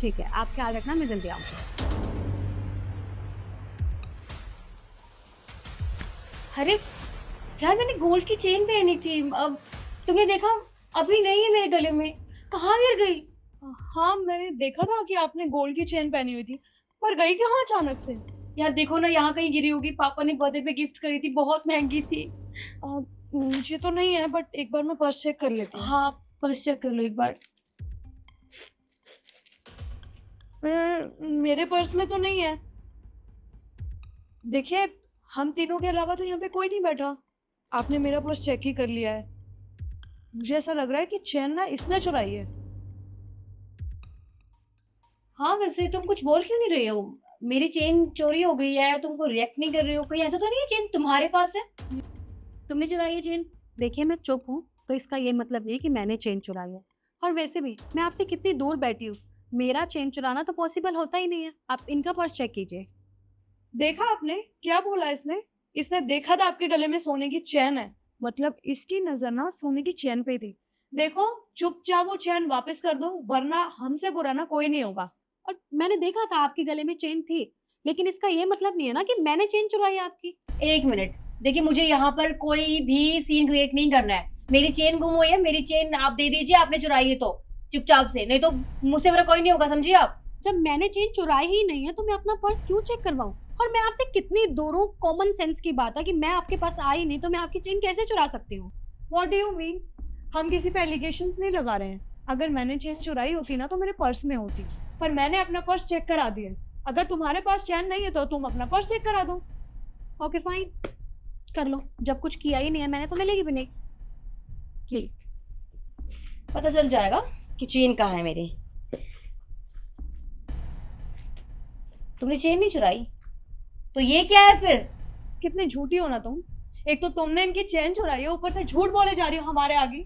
ठीक है, आप ख्याल रखना, मैं जल्दी आऊंगी। अरे यार, मैंने गोल्ड की चेन पहनी थी। अब तुमने देखा, अभी नहीं है मेरे गले में। कहाँ गिर गई? हाँ, मैंने देखा था कि आपने गोल्ड की चेन पहनी हुई थी, पर गई कहाँ अचानक से? यार देखो ना, यहाँ कहीं गिरी होगी। पापा ने बर्थडे पे गिफ्ट करी थी, बहुत महंगी थी। अ, मुझे तो नहीं है, बट एक बार मैं पर्स चेक कर लेती हूँ। हाँ, पर्स चेक कर लो एक बार। मेरे पर्स में तो नहीं है। देखिए, हम तीनों के अलावा तो यहाँ पे कोई नहीं बैठा। आपने मेरा पर्स चेक ही कर लिया है। मुझे ऐसा लग रहा है कि चेन ना इसने चुराई है। हाँ, वैसे तुम कुछ बोल क्यों नहीं रहे हो? मेरी चेन चोरी हो गई है, तुमको रिएक्ट नहीं कर रहे हो? कहीं ऐसा तो नहीं है चेन तुम्हारे पास है? तुमने चुराई है चेन? देखिए, मैं चुप हूँ तो इसका ये मतलब नहीं कि मैंने चेन चुराई है। और वैसे भी मैं आपसे कितनी दूर बैठी हूँ, मेरा चेन चुराना तो पॉसिबल होता ही नहीं है। आप इनका पर्स चेक कीजिए। देखा आपने क्या बोला इसने? इसने देखा था आपके गले में सोने की चेन है, मतलब इसकी नजर ना सोने की चेन पे थी। देखो, चुपचाप वो चेन वापस कर दो, वरना हमसे बुरा ना कोई नहीं होगा। और मैंने देखा था आपके गले में चेन थी, लेकिन इसका ये मतलब नहीं है ना कि मैंने चेन चुराई है आपकी। एक मिनट। देखिए, मुझे यहाँ पर कोई भी सीन क्रिएट नहीं करना है। मेरी चेन गुम हुई है, मेरी चेन आप दे दीजिए। आपने चुराई है तो चुपचाप से, नहीं तो मुझसे बुरा कोई नहीं होगा, समझिए आप। जब मैंने चेन चुराई ही नहीं है तो मैं अपना पर्स क्यों चेक करवाऊं? और मैं आपसे कितनी दूर हूँ, कॉमन सेंस की बात है कि मैं आपके पास आई नहीं तो मैं आपकी चेन कैसे चुरा सकती हूँ? What do you mean? हम किसी पे एलिगेशंस नहीं लगा रहे हैं। अगर मैंने चेन चुराई होती ना तो मेरे पर्स में होती, पर मैंने अपना पर्स चेक करा दिया। अगर तुम्हारे पास चेन नहीं है तो तुम अपना पर्स चेक करा दो। ओके फाइन, कर लो। जब कुछ किया ही नहीं है मैंने तो मैं लेगी भी नहीं। ठीक, पता चल जाएगा कि चेन कहाँ है मेरी। तुमने चेन नहीं चुराई तो ये क्या है फिर? कितनी झूठी हो ना तुम। एक तो तुमने इनकी चेन चुराई है, ऊपर से झूठ बोले जा रही हो हमारे आगे।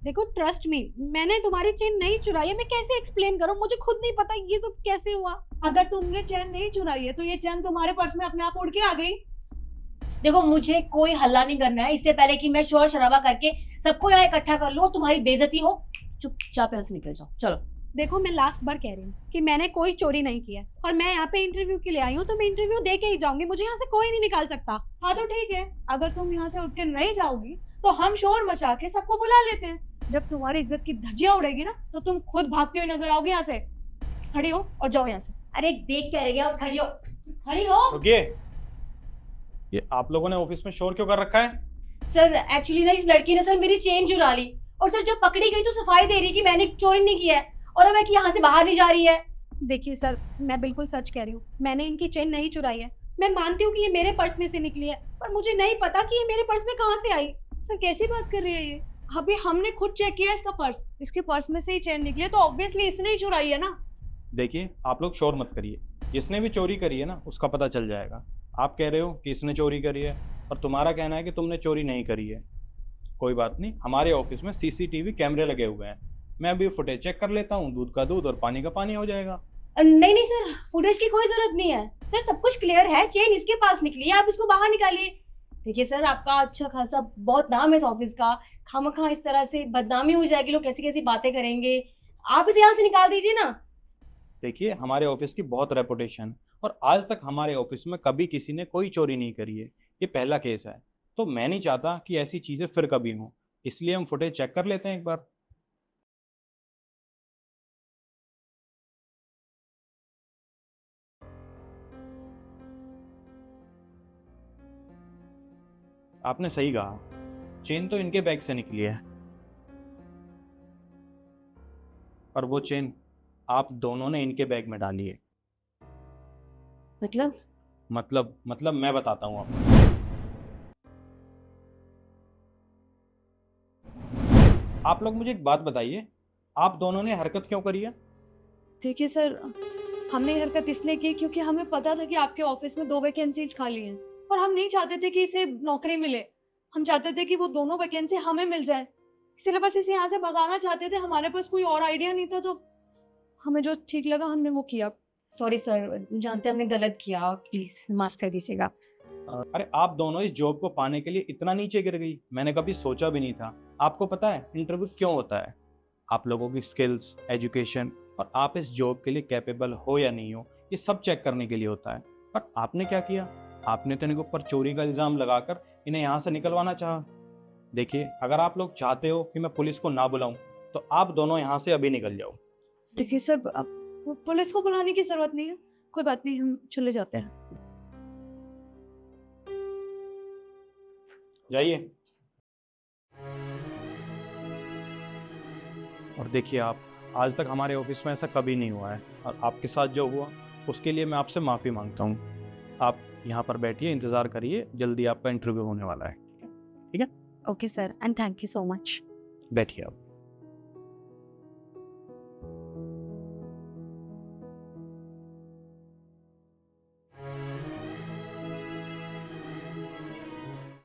देखो, ट्रस्ट मी, मैंने तुम्हारी चेन नहीं चुराई है। मैं कैसे एक्सप्लेन करूं, मुझे खुद नहीं पता ये सब कैसे हुआ। अगर तुमने चेन नहीं चुराई है तो ये चेन तुम्हारे पर्स में अपने आप उड़ के आ गई। देखो, मुझे कोई हल्ला नहीं करना है। इससे पहले कि मैं शोर शराबा करके सबको यहाँ इकट्ठा कर लूं और तुम्हारी बेइज्जती हो, चुपचाप यहाँ से निकल जाओ। चलो। देखो, मैं लास्ट बार कह रही हूँ कि मैंने कोई चोरी नहीं किया है और मैं यहाँ पे इंटरव्यू के लिए आई हूँ तो मैं इंटरव्यू दे के ही जाऊंगी। मुझे यहाँ से कोई नहीं निकाल सकता। हाँ तो ठीक है, अगर तुम यहाँ से उठ के नहीं जाओगी तो हम शोर मचा के सबको बुला लेते हैं। जब तुम्हारी इज्जत की धज्जियां उड़ेगी ना तो तुम खुद भागते हुए नजर आओगे। यहाँ से खड़ी हो और जाओ यहाँ से। अरे देख क्या रह गया, और खड़ी हो। खड़ी हो। रुकिए, ये आप लोगों ने ऑफिस में शोर क्यों कर रखा है? सर एक्चुअली ना, इस लड़की ने सर मेरी चेन चुरा ली। और सर जब पकड़ी गई तो सफाई दे रही कि मैंने चोरी नहीं किया है, और अब है कि यहाँ से बाहर नहीं जा रही है। देखिए सर, मैं बिल्कुल सच कह रही हूँ, मैंने इनकी चेन नहीं चुराई है। मैं मानती हूँ कि ये मेरे पर्स में से निकली है, पर मुझे नहीं पता कि ये मेरे पर्स में कहाँ से आई। सर कैसी बात कर रही है ये? अभी हमने खुद चेक किया इसका पर्स, इसके पर्स में से ही चेन निकली है, तो ऑब्वियसली इसने ही चुराई है ना। देखिए, आप लोग शोर मत करिए। जिसने भी चोरी करी है ना, उसका पता चल जाएगा। आप कह रहे हो कि इसने चोरी करी है, और तुम्हारा कहना है कि तुमने चोरी नहीं करी है। कोई बात नहीं, हमारे ऑफिस में सीसीटीवी कैमरे लगे हुए हैं। मैं अभी फुटेज चेक कर लेता हूँ, दूध का दूध और पानी का पानी हो जाएगा। नहीं नहीं सर, फुटेज की कोई जरूरत नहीं है। सर सब कुछ क्लियर है, चेन इसके पास निकली है, आप इसको बाहर निकालिए। देखिए सर, आपका अच्छा खासा बहुत नाम है इस ऑफिस का। खामखा इस तरह से बदनामी हो जाएगी, लोग कैसी कैसी बातें करेंगे। आप इसे यहाँ से निकाल दीजिए ना। देखिए, हमारे ऑफिस की बहुत रेपुटेशन, और आज तक हमारे ऑफिस में कभी किसी ने कोई चोरी नहीं करी है। ये पहला केस है, तो मैं नहीं चाहता कि ऐसी चीज़ें फिर कभी हों। इसलिए हम फुटेज चेक कर लेते हैं एक बार। आपने सही कहा, चेन तो इनके बैग से निकली है, और वो चेन आप दोनों ने इनके बैग में डाली है। मतलब? मतलब मैं बताता हूँ आपको। आप लोग मुझे एक बात बताइए, आप दोनों ने हरकत क्यों करी है? देखिए सर, हमने ये हरकत इसलिए की क्योंकि हमें पता था कि आपके ऑफिस में 2 वैकेंसीज खाली हैं, और हम नहीं चाहते थे कि इसे नौकरी मिले। हम चाहते थे कि वो दोनों वैकेंसी हमें मिल जाए, इसलिए बस इसे यहाँ से भगाना चाहते थे। हमारे पास कोई और आइडिया नहीं था, तो हमें जो ठीक लगा हमने वो किया। सॉरी सर, जानते हमने गलत किया, प्लीज माफ कर दीजिएगा। अरे, आप दोनों इस जॉब को पाने के लिए इतना नीचे गिर गई, मैंने कभी सोचा भी नहीं था। आपको पता है इंटरव्यू क्यों होता है? आप लोगों की स्किल्स, एजुकेशन और आप इस जॉब के लिए कैपेबल हो या नहीं हो ये सब चेक करने के लिए होता है। पर आपने क्या किया, आपने तो इनके ऊपर चोरी का इल्ज़ाम लगाकर इन्हें यहाँ से निकलवाना चाहा। देखिए, अगर आप लोग चाहते हो कि मैं पुलिस को ना बुलाऊं तो आप दोनों यहाँ से अभी निकल जाओ। देखिए सर, अब पुलिस को बुलाने की जरूरत नहीं है, कोई बात नहीं, हम चले जाते हैं। जाइए। और देखिए, आप आज तक हमारे ऑफिस में ऐसा कभी नहीं हुआ है और आपके साथ जो हुआ उसके लिए मैं आपसे माफ़ी मांगता हूँ। आप यहाँ पर बैठिए, इंतज़ार करिए, जल्दी आपका इंटरव्यू होने वाला है। Okay sir, and thank you so much. बैठिए आप।